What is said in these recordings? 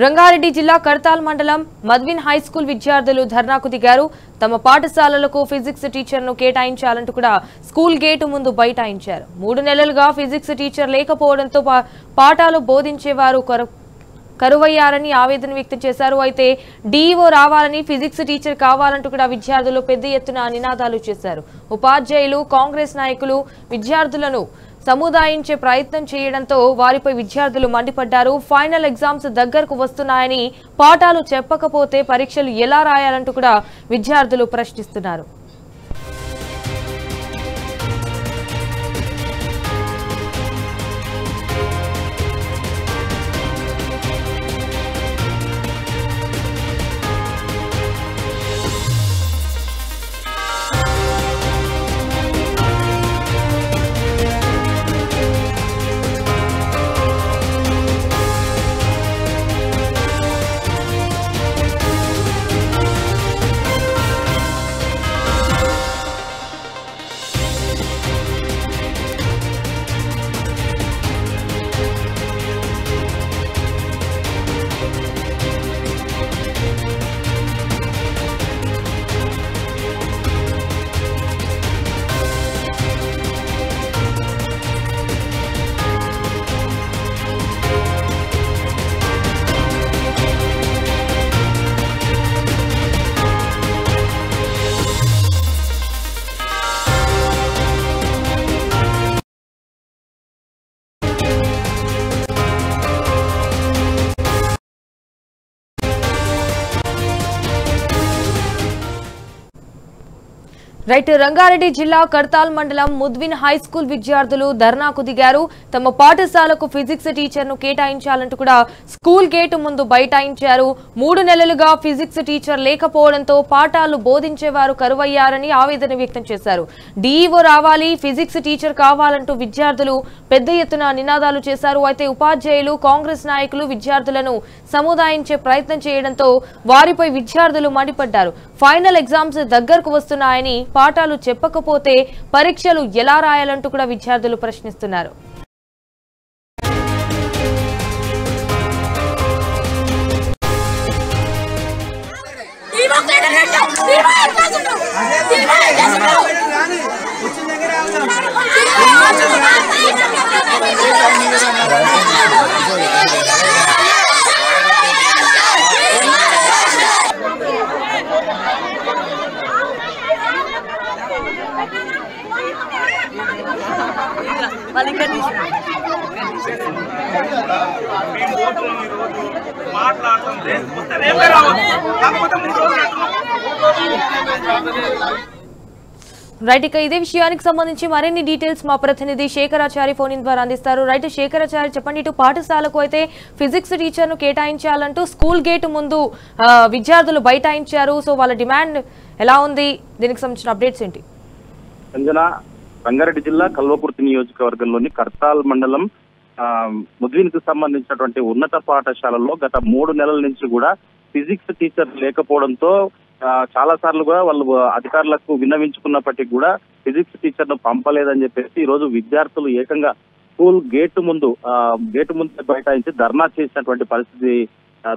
రంగారెడ్డి జిల్లా కర్తాల్ మండలం మద్విన్ high school విద్యార్థులు ధర్నాకు దిగారు. తమ పాఠశాలలకు ఫిజిక్స్ టీచర్ను కేటాయించాలంటూ కూడా స్కూల్ గేటు ముందు బైఠాయించారు. 3 నెలలుగా ఫిజిక్స్ టీచర్ లేకపోవడంతో పాఠాలు బోధించేవారు కరువయ్యారని ఆవేదన వ్యక్తం చేశారు. అయితే డీఈఓ రావాలని, ఫిజిక్స్ టీచర్ కావాలంటూ కూడా విద్యార్థులు పెద్ద ఎత్తున నినాదాలు చేశారు. ఉపాధ్యాయులు, కాంగ్రెస్ నాయకులు విద్యార్థులను సముదాయించే ప్రయత్నం చేయడంతో వారిపై విద్యార్థులు మండిపడ్డారు. ఫైనల్ ఎగ్జామ్స్ దగ్గరకు వస్తున్నాయని, పాఠాలు చెప్పకపోతే పరీక్షలు ఎలా రాయాలంటూ కూడా విద్యార్థులు ప్రశ్నిస్తున్నారు. రైట్ రంగారెడ్డి జిల్లా కర్తాల్ మండలం ముద్విన్ హై స్కూల్ విద్యార్థులు ధర్నాకు దిగారు. తమ పాఠశాలకు ఫిజిక్స్ టీచర్ను కేటాయించాలంటూ కూడా స్కూల్ గేటు ముందు బైఠాయించారు. 3 నెలలుగా ఫిజిక్స్ టీచర్ లేకపోవడంతో పాఠాలు బోధించేవారు కరువయ్యారని ఆవేదన వ్యక్తం చేశారు. డీఈఓ రావాలి, ఫిజిక్స్ టీచర్ కావాలంటూ విద్యార్థులు పెద్ద ఎత్తున నినాదాలు చేశారు. అయితే ఉపాధ్యాయులు, కాంగ్రెస్ నాయకులు విద్యార్థులను సముదాయించే ప్రయత్నం చేయడంతో వారిపై విద్యార్థులు మండిపడ్డారు. ఫైనల్ ఎగ్జామ్స్ దగ్గరకు వస్తున్నాయని, పాఠాలు చెప్పకపోతే పరీక్షలు ఎలా రాయాలంటూ కూడా విద్యార్థులు ప్రశ్నిస్తున్నారు. రైట్, ఇక ఇదే విషయానికి సంబంధించి మరిన్ని డీటెయిల్స్ మా ప్రతినిధి శేఖరాచారి ఫోన్ ఇన్ ద్వారా అందిస్తారు. రైట్ శేఖరాచారి, చెప్పండి, ఇటు పాఠశాలకు అయితే ఫిజిక్స్ టీచర్ ను కేటాయించాలంటూ స్కూల్ గేటు ముందు విద్యార్థులు బైఠాయించారు. సో వాళ్ళ డిమాండ్ ఎలా ఉంది, దీనికి సంబంధించిన అప్డేట్స్ ఏంటి? రంగారెడ్డి జిల్లా కల్వకుర్తి నియోజకవర్గంలోని కర్తాల్ మండలం ముద్విన్ కు సంబంధించినటువంటి ఉన్నత పాఠశాలలో గత 3 నెలల నుంచి కూడా ఫిజిక్స్ టీచర్ లేకపోవడంతో చాలా సార్లుగా వాళ్ళు అధికారులకు విన్నవించుకున్నప్పటికీ కూడా ఫిజిక్స్ టీచర్ ను పంపలేదని చెప్పేసి ఈ రోజు విద్యార్థులు ఏకంగా స్కూల్ గేటు ముందు బైఠాయించి ధర్నా చేసినటువంటి పరిస్థితి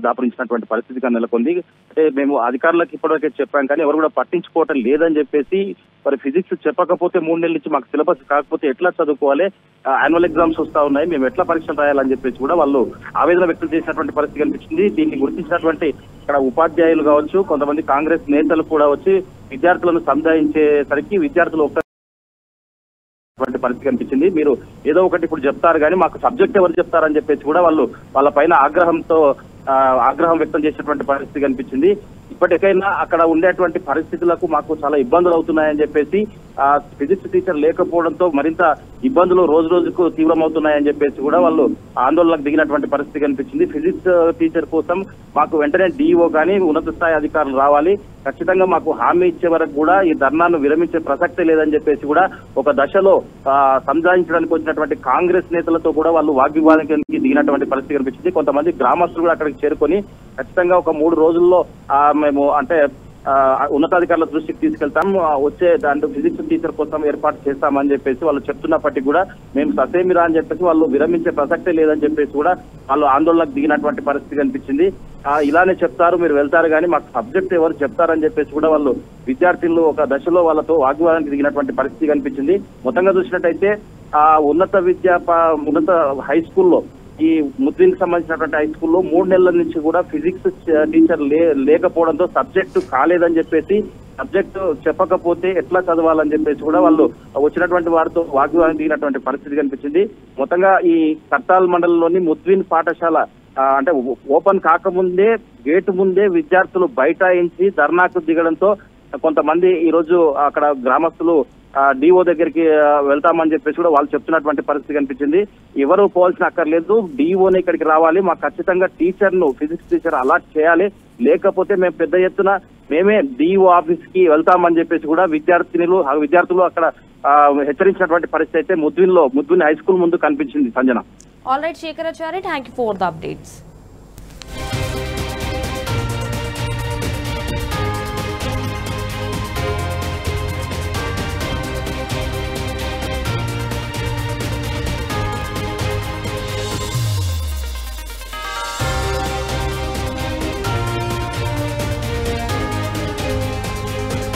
దాపురించినటువంటి పరిస్థితిగా నెలకొంది. అంటే మేము అధికారులకు ఇప్పటివరకే చెప్పాం కానీ ఎవరు కూడా పట్టించుకోవటం లేదని చెప్పేసి, మరి ఫిజిక్స్ చెప్పకపోతే 3 నెలల నుంచి మాకు సిలబస్ కాకపోతే ఎట్లా చదువుకోవాలి, యాన్యువల్ ఎగ్జామ్స్ వస్తా ఉన్నాయి, మేము ఎట్లా పరీక్షలు రాయాలని చెప్పేసి కూడా వాళ్ళు ఆవేదన వ్యక్తం చేసినటువంటి పరిస్థితి కనిపించింది. దీన్ని గుర్తించినటువంటి ఇక్కడ ఉపాధ్యాయులు కావచ్చు, కొంతమంది కాంగ్రెస్ నేతలు కూడా వచ్చి విద్యార్థులను సంధాయించేసరికి విద్యార్థులు పరిస్థితి కనిపించింది. మీరు ఏదో ఒకటి ఇప్పుడు చెప్తారు కానీ మాకు సబ్జెక్ట్ ఎవరు చెప్తారని చెప్పేసి కూడా వాళ్ళు వాళ్ళ పైన ఆగ్రహం వ్యక్తం చేసేటువంటి పరిస్థితి కనిపించింది. ఇప్పటికైనా అక్కడ ఉండేటువంటి పరిస్థితులకు మాకు చాలా ఇబ్బందులు అవుతున్నాయని చెప్పేసి, ఫిజిక్స్ టీచర్ లేకపోవడంతో మరింత ఇబ్బందులు రోజు రోజుకు తీవ్రమవుతున్నాయని చెప్పేసి కూడా వాళ్ళు ఆందోళనకు దిగినటువంటి పరిస్థితి కనిపించింది. ఫిజిక్స్ టీచర్ కోసం మాకు వెంటనే డీఈఓ కానీ ఉన్నత స్థాయి అధికారులు రావాలి, ఖచ్చితంగా మాకు హామీ ఇచ్చే వరకు కూడా ఈ ధర్నాను విరమించే ప్రసక్తే లేదని చెప్పేసి కూడా ఒక దశలో సంజాయించడానికి వచ్చినటువంటి కాంగ్రెస్ నేతలతో కూడా వాళ్ళు వాగ్వివాదానికి దిగినటువంటి పరిస్థితి కనిపించింది. కొంతమంది గ్రామస్తులు కూడా అక్కడికి చేరుకొని ఖచ్చితంగా ఒక 3 రోజుల్లో మేము అంటే ఉన్నతాధికారుల దృష్టికి తీసుకెళ్తాం, వచ్చే దాంట్లో ఫిజిక్స్ టీచర్ కోసం ఏర్పాటు చేస్తామని చెప్పేసి వాళ్ళు చెప్తున్నప్పటికీ కూడా మేము ససేమిరా అని చెప్పేసి వాళ్ళు విరమించే ప్రసక్తే లేదని చెప్పేసి కూడా వాళ్ళు ఆందోళనకు దిగినటువంటి పరిస్థితి కనిపించింది. ఇలానే చెప్తారు, మీరు వెళ్తారు కానీ మాకు సబ్జెక్ట్ ఎవరు చెప్తారని చెప్పేసి కూడా వాళ్ళు విద్యార్థులు ఒక దశలో వాళ్ళతో వాగ్వాదానికి దిగినటువంటి పరిస్థితి కనిపించింది. మొత్తంగా చూసినట్టయితే ఉన్నత హై స్కూల్లో ఈ ముద్విన్ కి సంబంధించినటువంటి హై స్కూల్లో 3 నెలల నుంచి కూడా ఫిజిక్స్ టీచర్ లేకపోవడంతో సబ్జెక్టు కాలేదని చెప్పేసి, సబ్జెక్టు చెప్పకపోతే ఎట్లా చదవాలని చెప్పేసి కూడా వాళ్ళు వచ్చినటువంటి వారితో వాగ్వాదం దిగినటువంటి పరిస్థితి కనిపించింది. మొత్తంగా ఈ కర్తాల్ మండలంలోని ముద్విన్ పాఠశాల అంటే ఓపెన్ కాకముందే గేటు ముందే విద్యార్థులు బైఠాయించి ధర్నాకు దిగడంతో కొంతమంది ఈ రోజు అక్కడ గ్రామస్తులు డిఓ దగ్గరికి వెళ్తామని చెప్పేసి కూడా వాళ్ళు చెప్తున్నటువంటి పరిస్థితి కనిపించింది. ఎవరు పోవాల్సిన అక్కర్లేదు, డిఓని ఇక్కడికి రావాలి, మాకు ఖచ్చితంగా టీచర్ను ఫిజిక్స్ టీచర్ అలాట్ చేయాలి, లేకపోతే మేము పెద్ద ఎత్తున మేమే డిఓ ఆఫీస్ కి వెళ్తామని చెప్పేసి కూడా విద్యార్థులు అక్కడ హెచ్చరించినటువంటి పరిస్థితి అయితే ముద్విన్ హై స్కూల్ ముందు కనిపించింది. Sanjana. All right Shekharachari, thank you for the updates.